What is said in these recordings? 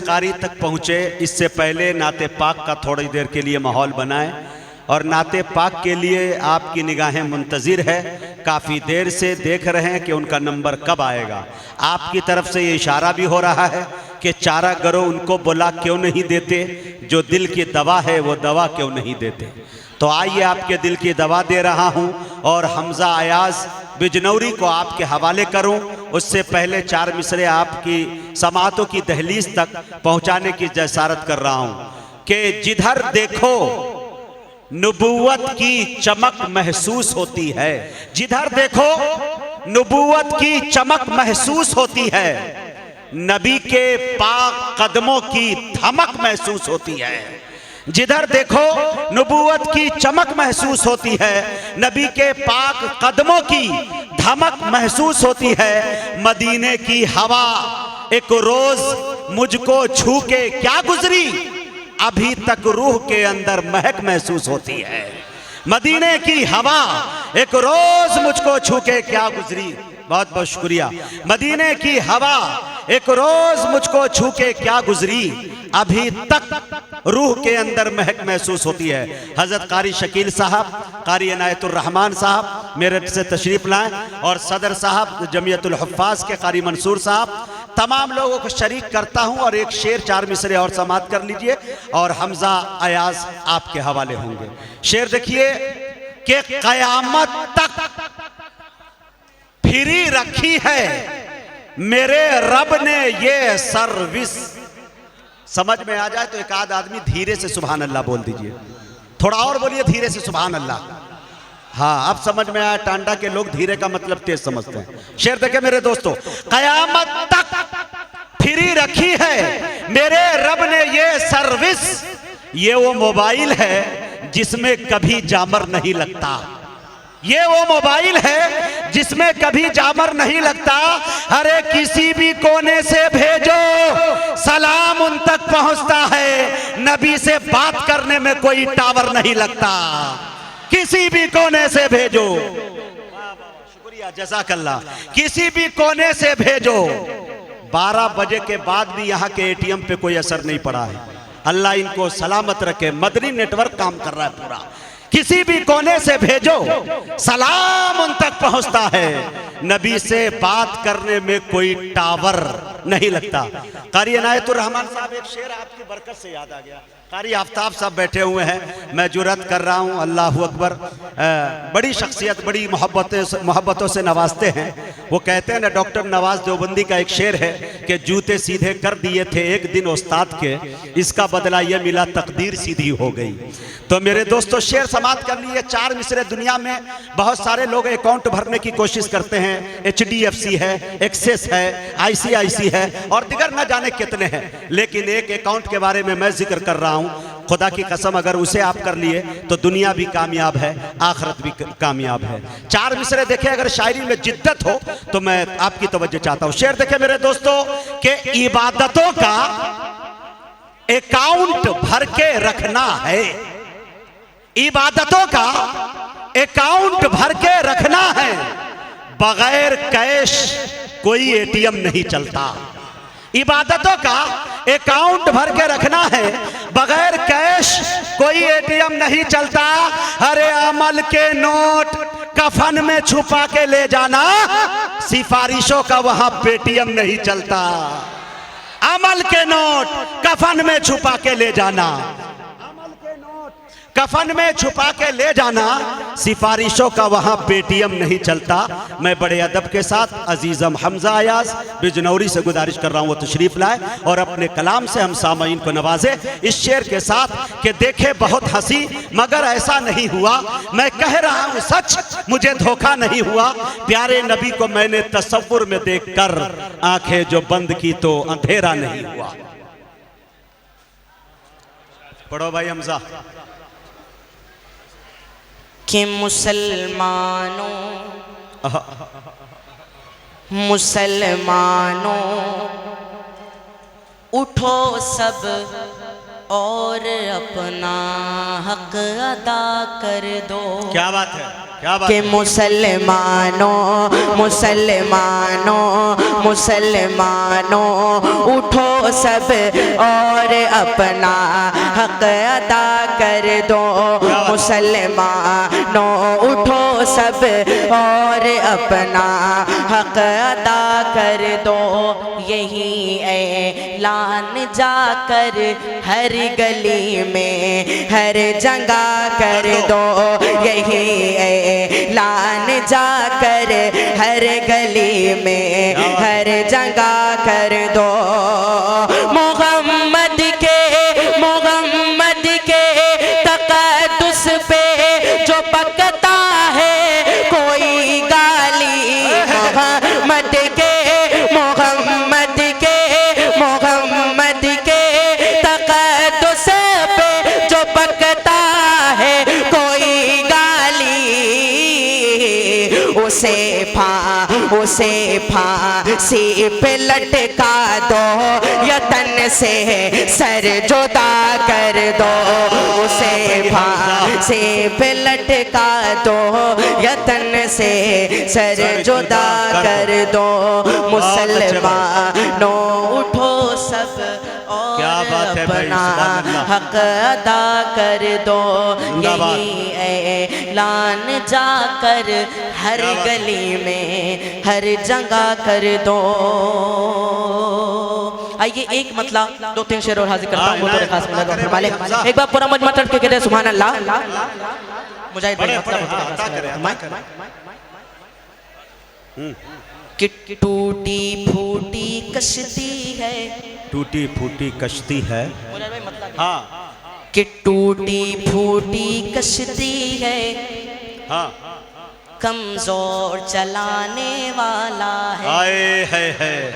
قاری تک پہنچے اس سے پہلے نعت پاک کا تھوڑی دیر کے لیے ماحول بنائیں اور نعت پاک کے لیے آپ کی نگاہیں منتظر ہے، کافی دیر سے دیکھ رہے ہیں کہ ان کا نمبر کب آئے گا۔ آپ کی طرف سے یہ اشارہ بھی ہو رہا ہے کہ چارہ گروہ ان کو بلا کیوں نہیں دیتے، جو دل کی دوا ہے وہ دوا کیوں نہیں دیتے۔ تو آئیے آپ کے دل کی دوا دے رہا ہوں اور حمزہ ایاز بجنوری کو آپ کے حوالے کروں، اس سے پہلے 4 مصرے آپ کی سماعتوں کی دہلیز تک پہنچانے کی جسارت کر رہا ہوں کہ جدھر دیکھو نبوت کی چمک محسوس ہوتی ہے، جدھر دیکھو نبوت کی چمک محسوس ہوتی ہے، نبی کے پاک قدموں کی دھمک محسوس ہوتی ہے۔ جدھر دیکھو نبوت کی چمک محسوس ہوتی ہے، نبی کے پاک قدموں کی دھمک محسوس ہوتی ہے۔ مدینے کی ہوا ایک روز مجھ کو چھو کے کیا گزری، ابھی تک روح کے اندر مہک محسوس ہوتی ہے۔ مدینے کی ہوا ایک روز مجھ کو چھو کے کیا گزری، بہت بہت شکریہ۔ مدینے کی ہوا ایک روز مجھ کو چھو کے کیا گزری، ابھی تک روح کے اندر مہک محسوس ہوتی ہے۔ حضرت قاری شکیل صاحب، قاری عنایت الرحمن صاحب میرٹھ سے تشریف لائیں، اور صدر صاحب جمعیت الحفاظ کے قاری منصور صاحب، تمام لوگوں کو شریک کرتا ہوں، اور ایک شعر 4 مصرے اور سماعت کر لیجئے اور حمزہ ایاز آپ کے حوالے ہوں گے۔ شعر دیکھیے کہ قیامت تک پھری رکھی ہے میرے رب نے یہ سروس۔ سمجھ میں آ جائے تو ایک آدھ آدمی دھیرے سے سبحان اللہ بول دیجئے، تھوڑا اور بولیے دھیرے سے سبحان اللہ۔ ہاں اب سمجھ میں آیا، ٹانڈا کے لوگ دھیرے کا مطلب تیز سمجھتے ہیں۔ شعر دیکھیں میرے دوستو، قیامت تک پھری رکھی ہے میرے رب نے یہ سروس، یہ وہ موبائل ہے جس میں کبھی جامر نہیں لگتا، یہ وہ موبائل ہے جس میں کبھی جامر نہیں لگتا۔ ارے کسی بھی کونے سے بھیجو سلام ان تک پہنچتا ہے، نبی سے بات کرنے میں کوئی ٹاور نہیں لگتا، کسی بھی کونے سے بھیجو۔ شکریہ جزاک اللہ۔ کسی بھی کونے سے بھیجو۔ 12 بجے کے بعد بھی یہاں کے ATM پہ کوئی اثر نہیں پڑا ہے، اللہ ان کو سلامت رکھے، مدنی نیٹ ورک کام کر رہا ہے پورا۔ کسی بھی کونے سے بھیجو سلام ان تک پہنچتا ہے، نبی سے بات کرنے میں کوئی ٹاور نہیں لگتا۔ قاری عنایت الرحمن صاحب، ایک شعر آپ کی برکت سے یاد آ گیا۔ قاری آفتاب صاحب بیٹھے ہوئے ہیں، میں جرأت کر رہا ہوں، اللہ اکبر، بڑی شخصیت، بڑی محبتوں سے نوازتے ہیں۔ وہ کہتے ہیں نا، ڈاکٹر نواز دیوبندی کا ایک شعر ہے کہ جوتے سیدھے کر دیے تھے ایک دن استاد کے، اس کا بدلہ یہ ملا تقدیر سیدھی ہو گئی۔ تو میرے دوستو شعر سماعت کر لیے۔ 4 مصرے دنیا میں بہت سارے لوگ اکاؤنٹ بھرنے کی کوشش کرتے ہیں، HDFC ہے، ایکسس ہے، ICIC ہے، اور دیگر نہ جانے کتنے ہیں، لیکن ایک اکاؤنٹ کے بارے میں ذکر کر رہا ہوں، خدا کی قسم اگر اسے آپ کر لیے تو دنیا بھی کامیاب ہے، آخرت بھی کامیاب ہے۔ 4 مصرے دیکھیں، اگر شاعری میں جدت ہو تو میں آپ کی توجہ چاہتا ہوں۔ شعر دیکھیں میرے دوستو کہ عبادتوں کا اکاؤنٹ بھر کے رکھنا ہے، عبادتوں کا اکاؤنٹ بھر کے رکھنا ہے، بغیر کیش کوئی ATM نہیں چلتا۔ عبادتوں کا اکاؤنٹ بھر کے رکھنا ہے، بغیر کیش کوئی ATM نہیں چلتا۔ ارے عمل کے نوٹ کفن میں چھپا کے لے جانا، سفارشوں کا وہاں PTM نہیں چلتا۔ عمل کے نوٹ کفن میں چھپا کے لے جانا، کفن میں چھپا کے لے جانا، سفارشوں کا وہاں PTM نہیں چلتا۔ میں بڑے ادب کے ساتھ عزیزم حمزہ ایاز بجنوری سے گزارش کر رہا ہوں وہ تشریف لائے اور اپنے کلام سے ہم سامعین کو نوازے اس شعر کے ساتھ کہ دیکھے بہت ہنسی مگر ایسا نہیں ہوا، میں کہہ رہا ہوں سچ مجھے دھوکہ نہیں ہوا، پیارے نبی کو میں نے تصور میں دیکھ کر آنکھیں جو بند کی تو اندھیرا نہیں ہوا۔ پڑھو بھائی حمزہ۔ کہ مسلمانوں اٹھو سب اور اپنا حق ادا کر دو۔ کیا بات ہے؟ کیا بات کہ ہے؟ مسلمانوں مسلمانوں مسلمانوں اٹھو سب اور اپنا حق ادا کر دو مسلمانوں اٹھو سب اور اپنا حق ادا کر دو یہی اعلان جا کر ہر گلی میں ہر جگہ کر دو یہی اعلان جا کر ہر گلی میں ہر جگہ کر دو محمد کے تقدس پہ جو پکتا ہے کوئی گالی محمد کے تقدس پہ جو پکتا ہے کوئی گالی اسے پھانسی پہ لٹکا دو یا تن سے سر جدا کر دو اسے پھانسی پہ لٹکا دو یا تن سے سر جدا کر دو مسلمانوں اٹھو سب اور کیا بات ہے بھائی، اپنا سبحان اللہ۔ حق ادا کر دو یہی اعلان جا کر ہر گلی میں ہر جگہ کر دو آئیے ایک مطلب دو تین شعر اور حاضر کرتا ہوں بطور خاص ملک فرما لے ایک بار پورا مجمع تڑپ کے کہتے ہیں سبحان اللہ مجاہد بھائی مطلب کہ ٹوٹی پھوٹی کشتی ہے ٹوٹی پھوٹی کشتی ہے ہاں کہ ٹوٹی پھوٹی کشتی ہے ہاں کمزور چلانے والا ہے آئے ہے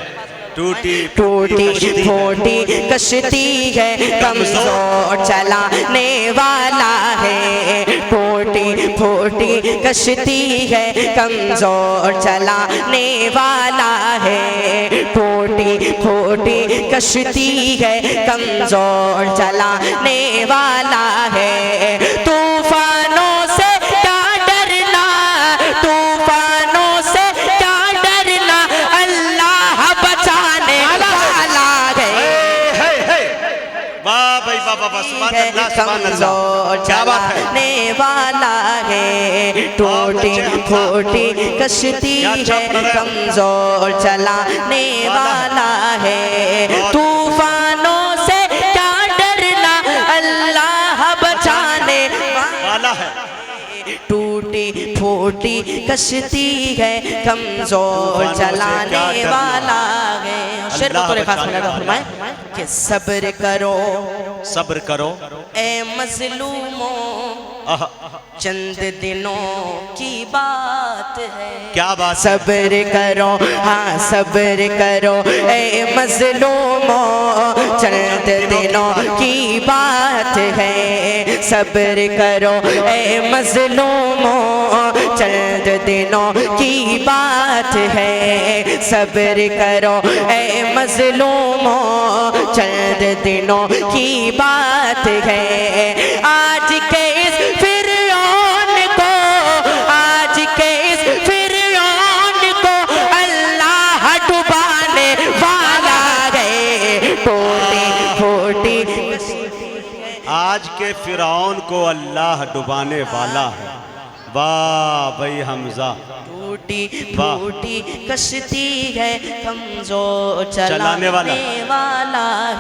ٹوٹی ٹوٹی پھوٹی کشتی ہے کمزور چلانے والا ہے ٹوٹی پھوٹی کشتی ہے کمزور چلانے والا ہے ٹوٹی پھوٹی کشتی ہے کمزور چلانے والا ہے طوفانوں سے کیا ڈرنا طوفانوں سے کیا ڈرنا اللہ بچانے والا ہے واہ بھائی واہ واہ سبحان اللہ سبحان اللہ کمزور کیا بات ہے چلانے والا ہے ٹوٹی پھوٹی کشتی ہے کمزور چلانے والا ہے طوفانوں سے کیا ڈرنا اللہ بچانے والا ہے ٹوٹی پھوٹی کشتی ہے کمزور چلانے والا ہے شعر بطور خاص میں لگا فرمائے کہ صبر کرو اے مظلوموں چند دنوں کی بات ہے کیا بات صبر کرو ہاں صبر کرو اے مظلوموں چند دنوں کی بات ہے صبر کرو اے مظلوموں چند دنوں کی بات ہے صبر کرو اے مظلوموں چند دنوں کی بات ہے آج کے اس فرعون کو اللہ ڈبانے والا ہے ٹوٹی پھوٹی آج کے فرعون کو اللہ ڈبانے والا ہے واہ بھائی حمزہ ٹوٹی پھوٹی کشتی ہے کمزور چلانے والا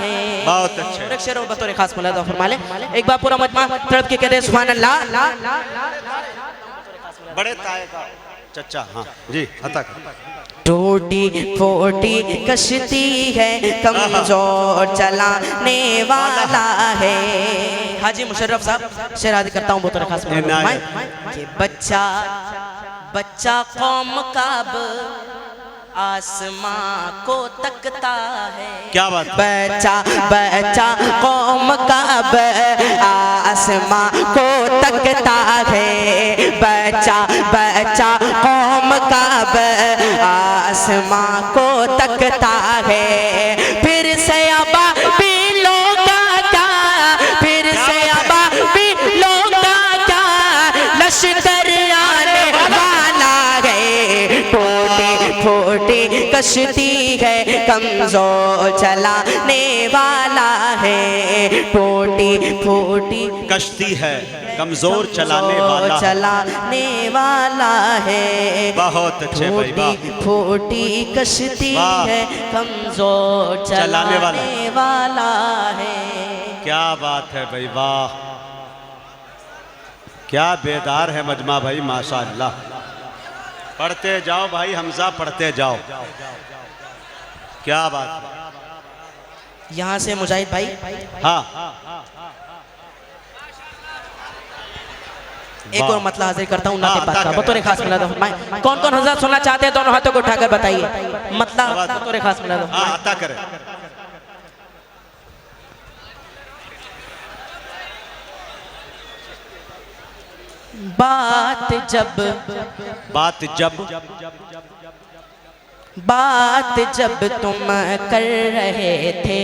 ہے بہت اچھے ایک شعر بطور خاص ملاحظہ فرما لیں ایک بار پورا مجمع تڑپ کے کہتے ہیں سبحان اللہ بڑے تائے کا چچا ہاں جی عطا کر ٹوٹی پھوٹی کشتی ہے کمزور چلانے والا ہے حاجی مشرف صاحب شعر حاضر کرتا ہوں بطور خاص کہ بچہ قوم کا اب آسمان کو تکتا ہے کیا بات بچہ قوم کا اب آسمان کو تکتا ہے بچہ قوم کا اب آسمان کو تکتا ہے پھر سے ابابیلوں کا کیا پھر سے ابابیلوں کا کیا لشکر آنے کشتی ہے کمزور چلانے والا ہے، ٹوٹی پھوٹی کشتی ہے کمزور چلانے والا ہے، چلانے والا ہے، بہت اچھے بھائی، ٹوٹی پھوٹی کشتی واہ، ہے کمزور چلانے چلانے والا ہے۔ کیا بات ہے بھائی، واہ کیا بیدار ہے مجمع بھائی، ماشاءاللہ۔ پڑھتے جاؤ بھائی حمزہ، پڑھتے جاؤ، کیا بات ہے۔ یہاں سے مجاہد بھائی ہاں ایک اور مطلع حاضر کرتا ہوں نعت ہاں، پاک عطا کا، کریں۔ بطور خاص ملا دو۔ کون کون حضرات سننا چاہتے ہیں دونوں ہاتھوں کو اٹھا کر بتائیے، مطلع بطور خاص ملا دو۔ ہاں عطا کریں۔ بات جب تم کر رہے تھے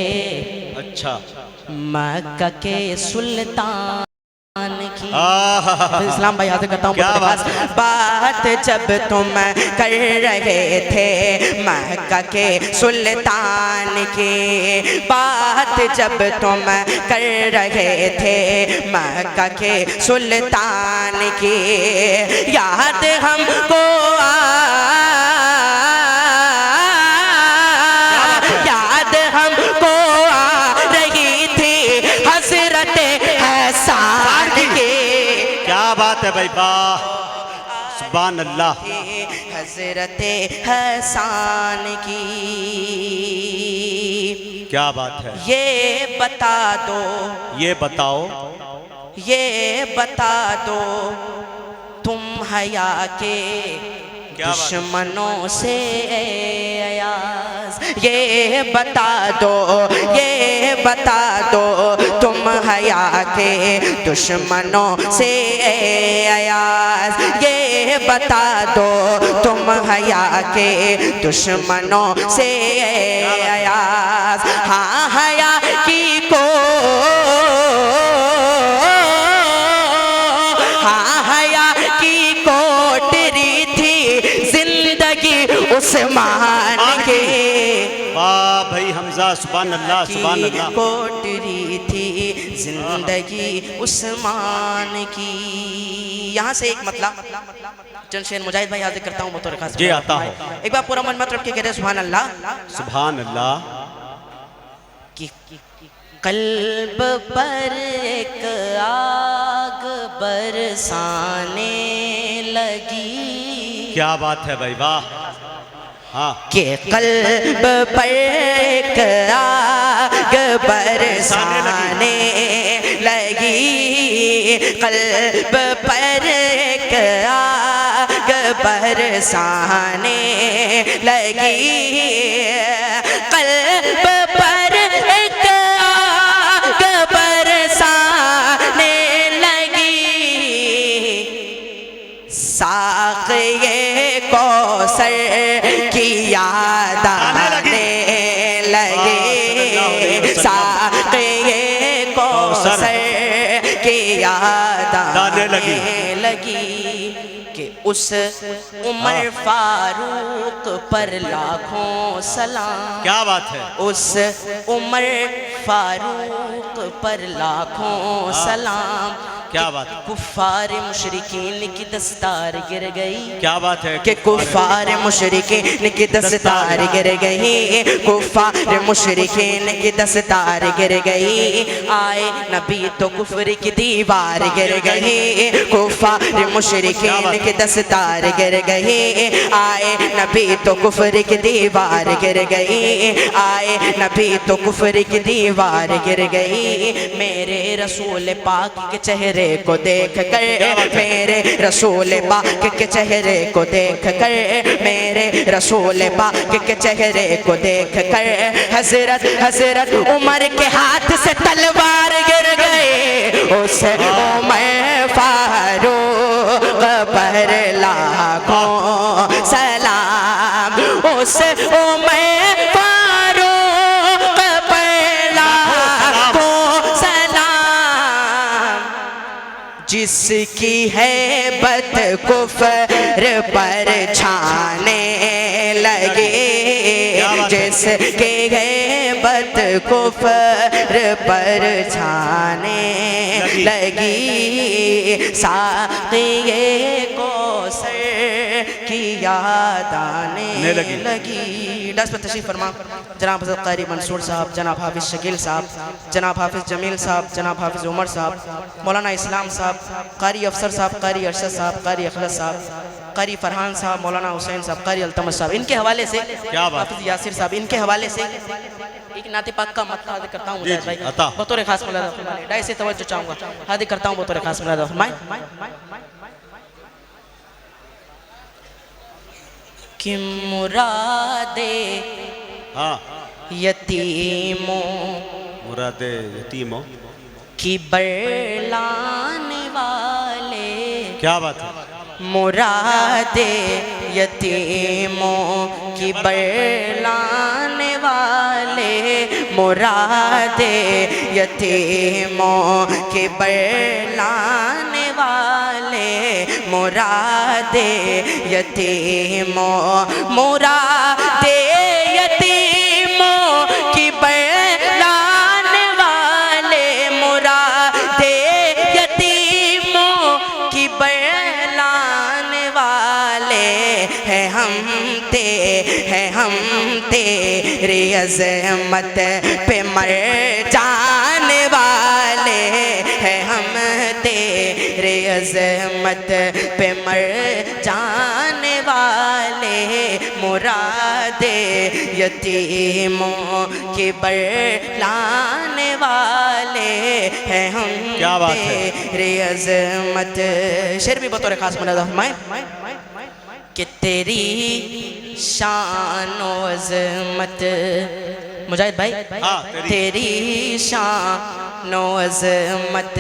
اچھا مکہ کے سلطان کی، آہا، اسلام بھائی حاضر کرتا ہوں کیا بطور خاص۔ بات جب تم کر رہے تھے مکہ کے سلطان کی، بات جب تم کر رہے تھے مکہ کے سلطان کی، یاد ہم کو یاد ہم کو آ رہی تھی حضرت احسان کی، کیا بات ہے بھائی، واہ سبحان اللہ۔ حضرت احسان کی، کیا بات ہے، یہ بتا دو یہ بتاؤ، یہ بتا دو تم حیا کے کیا بات ہے؟ دشمنوں سے ایاز، یہ بتا دو یہ بتا دو تم حیا کے دشمنوں سے ایاز، یہ بتا دو تم حیا کے دشمنوں سے ایاز، ہاں حیا کی کو عثمان کے، واہ بھائی حمزہ سبحان اللہ سبحان اللہ۔ کوٹری تھی زندگی عثمان کی۔ یہاں سے ایک مطلع چند شعر مجاہد بھائی حاضر کرتا ہوں بطور خاص۔ جی آتا ہوں، ایک بار پورا من مت رکھ کے کہتے ہیں سبحان اللہ۔ سبحان اللہ۔ کہ قلب پر ایک آگ برسانے لگی، کیا بات ہے بھائی، واہ ہاں، کہ قلب پر ایک آگ برسانے لگی، قلب پر ایک آگ برسانے لگی، قلب پر ایک آگ برسانے لگی، ساقیِ کوثر کی یاد آنے لگی، ساقیِ کوثر کی یاد آنے لگی، کہ اس عمر فاروق پر لاکھوں سلام، کیا بات ہے، اس عمر فاروق پر لاکھوں سلام، کیا بات ہے، کفار مشرکین کی دستار گر گئی، کیا بات ہے، کہ کفار مشرکین کی دستار گر گئی، کفار مشرکین کی دستار گر گئی، آئے نبی تو کفر کی دیوار گر گئی، کفار مشرکین کی دستار گر گئی، آئے نبی تو کفر کی دیوار گر گئی، آئے نبی تو کفر کی دیوار گر گئی، میرے رسول پاک کے چہرے کو دیکھ کر، میرے رسول پاک کے چہرے کو دیکھ کر، میرے رسول پاک کے چہرے کو دیکھ کر، حضرت عمر کے ہاتھ سے تلوار گر گئے، اس عمر فاروق پر لاکھوں سلام، اس عمر فاروق پر لاکھوں سلام، جس کی ہیبت کفر پر چھانے لگے جس کی ہیبت کفر پر چھانے لگی ساقی کوثر کی یاد آنے لگی ڈس پر تشریف فرما جناب حضرت قاری منصور صاحب، جناب حافظ شکیل صاحب، جناب حافظ جمیل صاحب، جناب حافظ عمر صاحب، مولانا اسلام صاحب، قاری افسر صاحب، قاری ارشد صاحب، قاری اخلص صاحب، قاری فرحان صاحب، مولانا حسین صاحب، قاری التمش صاحب، ان کے حوالے سے حافظ یاسر صاحب، ان کے حوالے سے ایک نعت پاک کا مطلع حاضر کرتا ہوں مجاہد بھائی بطور خاص ملاحظہ فرمائے، ڈائی سے توجہ چاہوں گا، حاضر کرتا ہوں بطور خاص ملاحظہ فرمائے کہ مراد یتیموں کی برلانے والے کیا بات ہے مراد یتیموں کی برلانے والے مراد یتیموں کی برلانے والے مراد یتیموں مراد یتیموں کی برلانے والے مراد یتیموں کی برلانے والے ہیں ہم تیری عظمت پہ مر جانے والے ہیں ہم تیری عظمت پہ مر جانے والے مراد یتیموں کی برلانے والے ہیں ہم تیری عظمت شعر بھی بطور خاص ملاحظہ فرمائیں کہ تیری شان و عظمت مجاہد بھائی تیری شان و عظمت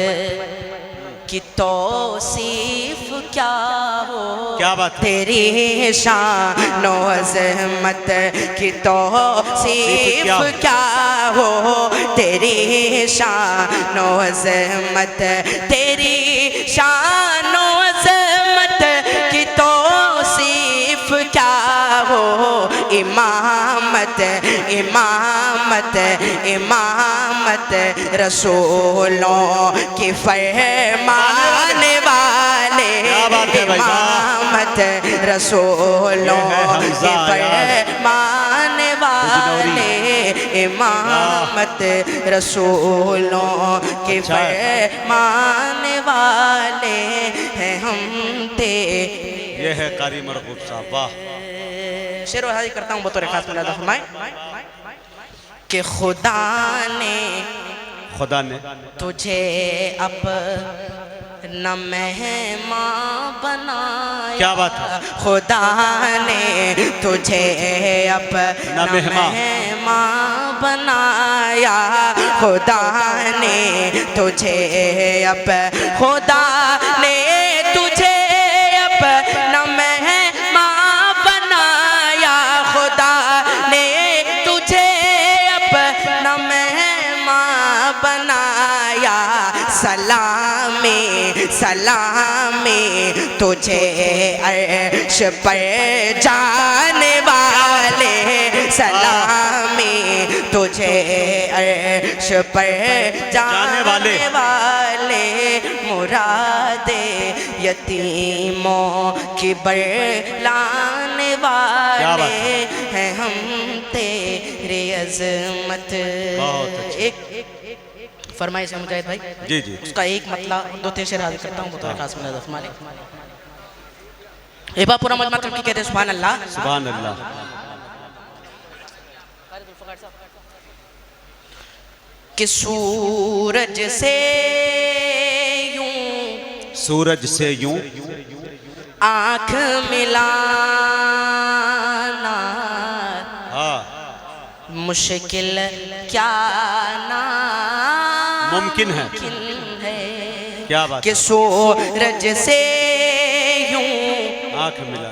کی توصیف کیا ہو تیری شان و عظمت کی توصیف کیا ہو تیری شان و عظمت تیری شان و عظمت کی توصیف کیا ہو امامت امامت امامت رسولوں کی فرمانے والے امامت رسولوں کی فرمانے والے امامت رسولوں کی فرمانے والے ہیں ہم یہ ہے قاری مرغوب صاحب واہ شعر و حاضر کرتا ہوں بطور خاص ملاحظہ فرمائیں کہ خدا نے تجھے اپنا مہمان بنایا کیا بات ہے خدا نے تجھے اپنا مہمان بنایا خدا نے تجھے خدا نے تجھے اپنا مہمان بنایا خدا نے تجھے اپنا مہمان بنایا سلامی سلامی تجھے عرش پر جانے والے سلامی تجھے عرش پر جانے والے مراد یتیموں کی برلانے والے ہیں ہم تیری عظمت ایک فرمائش ہے مجاہد بھائی جی جی اس کا ایک مطلع دو تین شعر حاضر کرتا ہوں بطور خاص ملاحظہ فرمائیں ایک بار پورا مجمع ترکی کہتے ہیں سبحان اللہ سبحان اللہ کہ سورج سے یوں آنکھ ملانا مشکل کیا ممکن ہے کیا بات کہ سورج سے یوں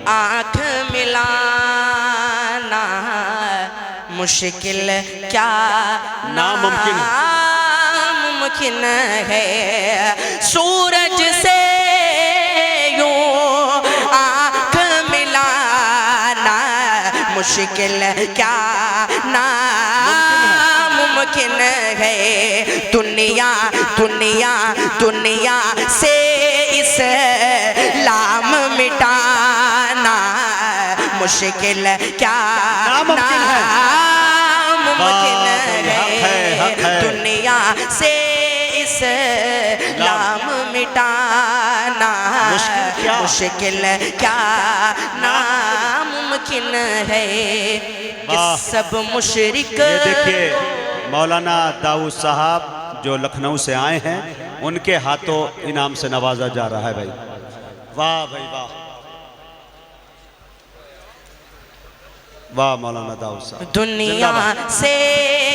آنکھ ملانا مشکل کیا ناممکن ناممکن ہے سورج سے یوں آنکھ ملانا مشکل کیا ناممکن ہے دنیا سے اسلام مٹانا مشکل کیا ناممکن ہے دنیا سے اسلام مٹانا مشکل کیا ناممکن ہے کہ سب مشرک یہ دیکھیے مولانا داؤد صاحب جو لکھنؤ سے آئے ہیں ان کے ہاتھوں انعام سے نوازا جا رہا ہے بھائی واہ بھائی واہ واہ مولانا داؤد صاحب دنیا سے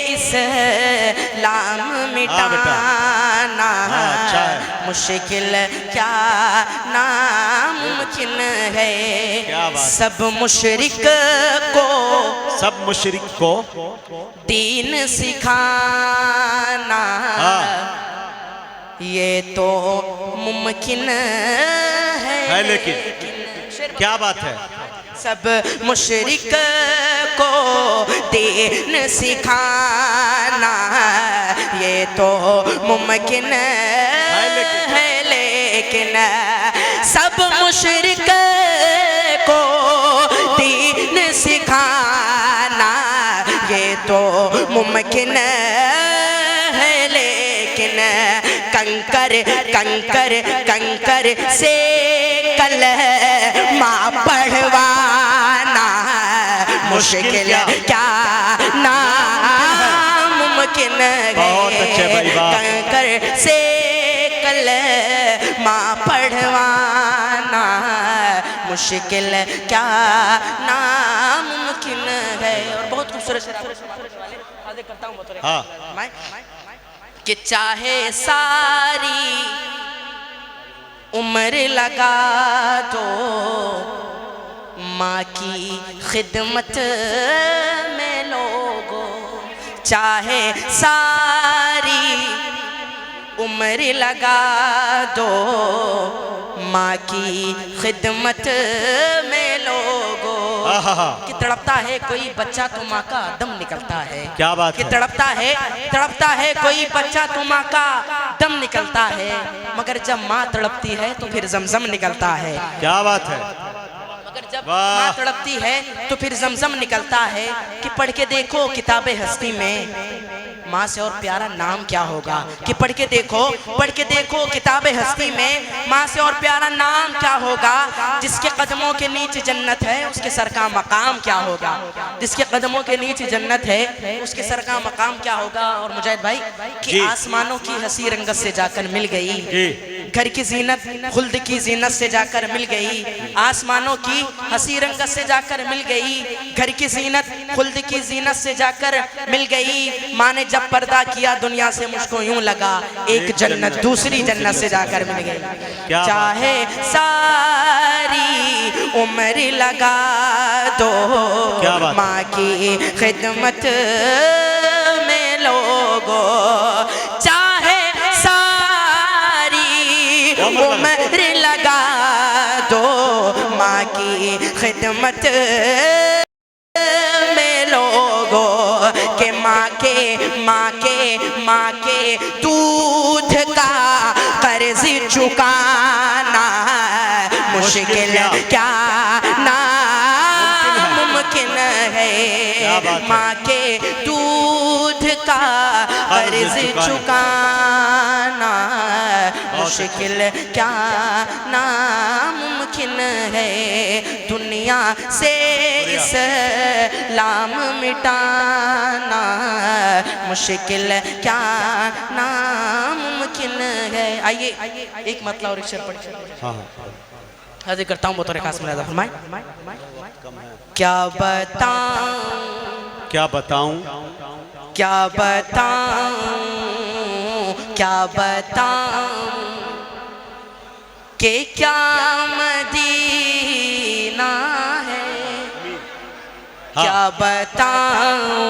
اسلام مٹانا مشکل کیا ناممکن ہے سب مشرک کو دین سکھانا یہ تو ممکن ہے لیکن کیا بات ہے سب مشرک کو دین سکھانا یہ تو ممکن ہے لیکن سب مشرک کو دین سکھانا یہ تو ممکن ہے لیکن کنکر سے کلمہ پڑھوانا مشکل کیا ناممکن ہے کنکر سے کلمہ پڑھوانا مشکل کیا ناممکن ہے اور بہت خوبصورت حاضر کرتا ہوں کہ چاہے ساری عمر لگا دو ماں کی خدمت میں لوگوں چاہے ساری عمر لگا دو ماں کی خدمت میں لوگوں کہ تڑپتا ہے کوئی بچہ تو ماں کا دم نکلتا ہے کیا بات کہ تڑپتا ہے کوئی بچہ تو ماں کا دم نکلتا ہے مگر جب ماں تڑپتی ہے تو پھر زمزم نکلتا ہے کیا بات ہے مگر جب ماں تڑپتی ہے تو پھر زمزم نکلتا ہے کہ پڑھ کے دیکھو کتاب ہستی میں ماں سے اور پیارا نام کیا ہوگا کہ پڑھ کے دیکھو کتاب ہستی میں ماں سے اور پیارا نام کیا ہوگا جس کے قدموں کے نیچے جنت ہے اس کے سر کا مقام کیا ہوگا جس کے قدموں کے نیچے جنت ہے اس کے سر کا مقام کیا ہوگا اور مجاہد بھائی کہ آسمانوں کی حسین رنگت سے جا کر مل گئی گھر کی زینت خلد کی زینت سے جا کر مل گئی آسمانوں کی حسین رنگت سے جا کر مل گئی گھر کی زینت خلد کی زینت سے جا کر مل گئی ماں نے جب پردہ کیا دنیا سے مجھ کو یوں لگا ایک جنت دوسری جنت سے جا کر مل گئی چاہے ساری عمر لگا دو ماں کی خدمت میں لوگوں چاہے ساری عمر لگا دو ماں کی خدمت میں لوگوں کہ ماں کے دودھ کا قرض چکانا مشکل کیا ناممکن ہے ماں کے دودھ کا قرض چکانا مشکل کیا ناممکن ہے دنیا سے اسلام مٹانا مشکل کیا ناممکن ہے آئیے ایک مطلب اور ایک شعر پڑھ حاضر کرتا ہوں بطور خاص ملاحظہ فرمائیں کیا بتاؤں کہ کیا مدینہ ہے کیا بتاؤں